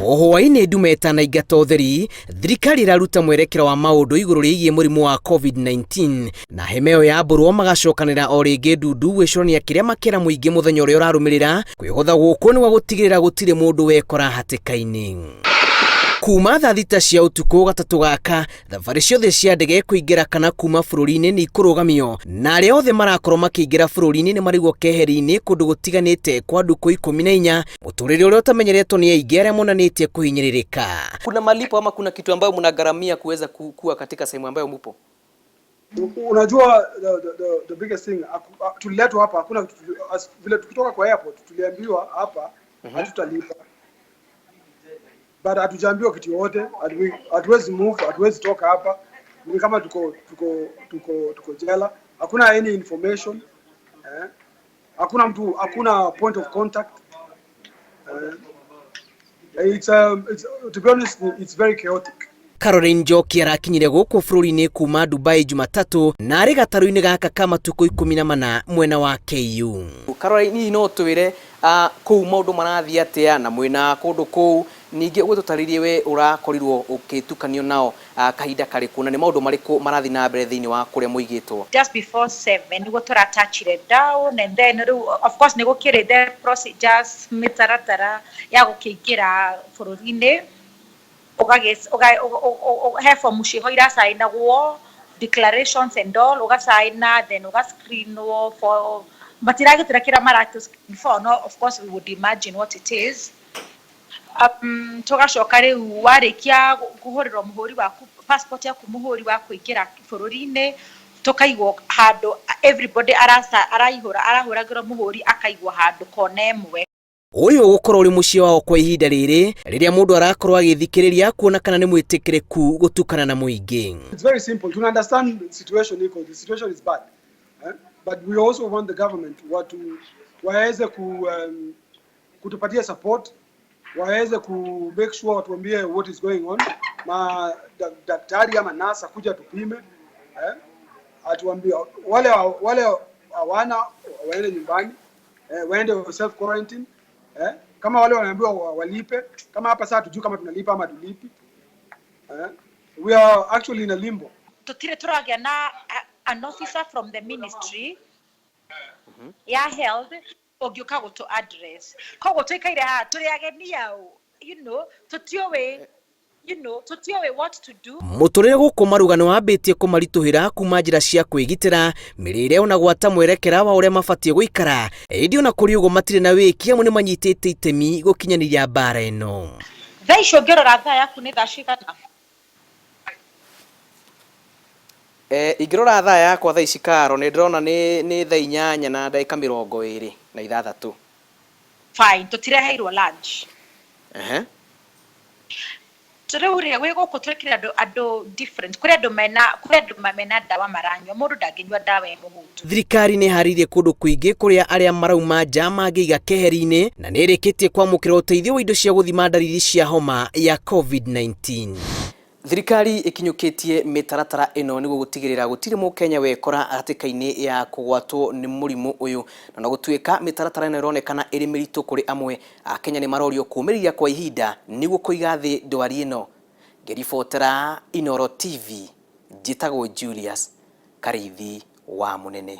Oho-ini ndumeta na ingata utheri, thirikari iraruta mwerekero wa maundu iguru riigie murimu wa COVID-19 na hemeo ya mburu magacokanira o ringi ndundu gwicurania kiria makera muingi muthenya uria urarumirira kwihutha guku ni wa gutigirira gutire mundu wekora hatikaini. Kuma thaa thita cia utuku gatatu gaka thabari ciothe cia ndege kuingira kana kuma bururi-ini ni ikurugamio na aria othe marakorwo makiingira bururi-ini ni marigwo keheri-ini kundu gutiganite kwa nduku 14 muturire uria utamenyeretwo ni aingi aria monanitie kuhinyiririka. Kuna malipo ama kuna kitu ambayo mnagaramia kuweza kuwa katika sehemu ambayo mupo? Unajua the biggest thing tuliletwa hapa, hakuna vile tukitoka kwa airport tuliambiwa hapa hatutalipa. But hatujaambiwa kitu yote, hatuwezi move, hatuwezi toka hapa. Ni kama tuko jela. Hakuna any information. Hakuna mtu, hakuna point of contact. It's to be honest, it's very chaotic. Caroline Njoki arakinyire guku bururi-ini kuma Dubai Jumatatu na ari gataru-ini gaka ka matuku 14 mwena wa KU. Caroline, no twire kuu maundu marathia atia na mwena kundu kuu ningi ugututaririe we urakorirwo ukitukanio nao kahinda kariku na ni maundu mariku marathi na mbere thiini wa kuria muigitwo? Just before 7 nigo turatachire down, and then of course nigo kire the procedures mitaratara ya gukingira bururi-ini have mushiho ira sign guo declarations and all uga sign, then uga screen for matirage turakira maratus before. No, of course we would imagine what it is. Tugacoka riu warikia guhurira muhuri waku passport yaku muhuri wa kuingira bururi-ini tukaigwo handu everybody arahuragira muhuri akaigwo handu kona imwe. Uyu gukorwo uri mucii wao kwa ihinda riri riria mundu arakorwo agithikiriria kuona kana ni mwitikiriku gutukana na muingi. It's very simple to understand the situation equal. The situation is bad, but we also want the government waweze kutupatia support, waweze ku make sure watuambie what is going on. Daktari ama nasa kuja tupime, atuambie wale hawana waende nyumbani, waende self quarantine. Kama wale wanaambiwa walipe, kama hapa sasa tujue kama tunalipa ama tulipi. We are actually in a limbo. Tutire turagia na an officer from the ministry ya health ogioka go to address kogo twikaire turi agenia, tutiowe what to do. Muturire guku marugano wambitie kumarituhira kuma njira cia kwigitira mirire ona gwata mwerekera wa uria mabatie guikara indi ona kuri ugo matire na wiki amwe ni manyitite itemi gukinyaniria bara ino. Thaisho ngirora thaa yaku ni thaa cigana? Ingirora thaa yakwa thaa ici Karo ni ndirona ni thaa 8 na ndagika 26. Fine, tutireheirwo lunch. Tureure we goko turekira ando different kuri ando mena dawa maranywa mundu ndangĩnyua dawa ya muhutu. Thirikari ni haririe kundu kuingi kuria aria marauma nja mangiiga keheri-ini na ni irikitie kwamukira uteithio wa indo cia guthima ndariri cia homa ya COVID-19. Thirikari ikinyukitie mitaratara ino ni gutigirira gutire mukenya wekora hatikaini ya kugwatwo ni murimu uyu na gutuika mitaratara ino ironekana iri miritu kuri amwe Akenya ni marorio kumiriria kwa ihinda niguo kuiga thi ndwari ino. Ngiribotera Inooro TV, Gitangiko Julius, Karithi wa Munene.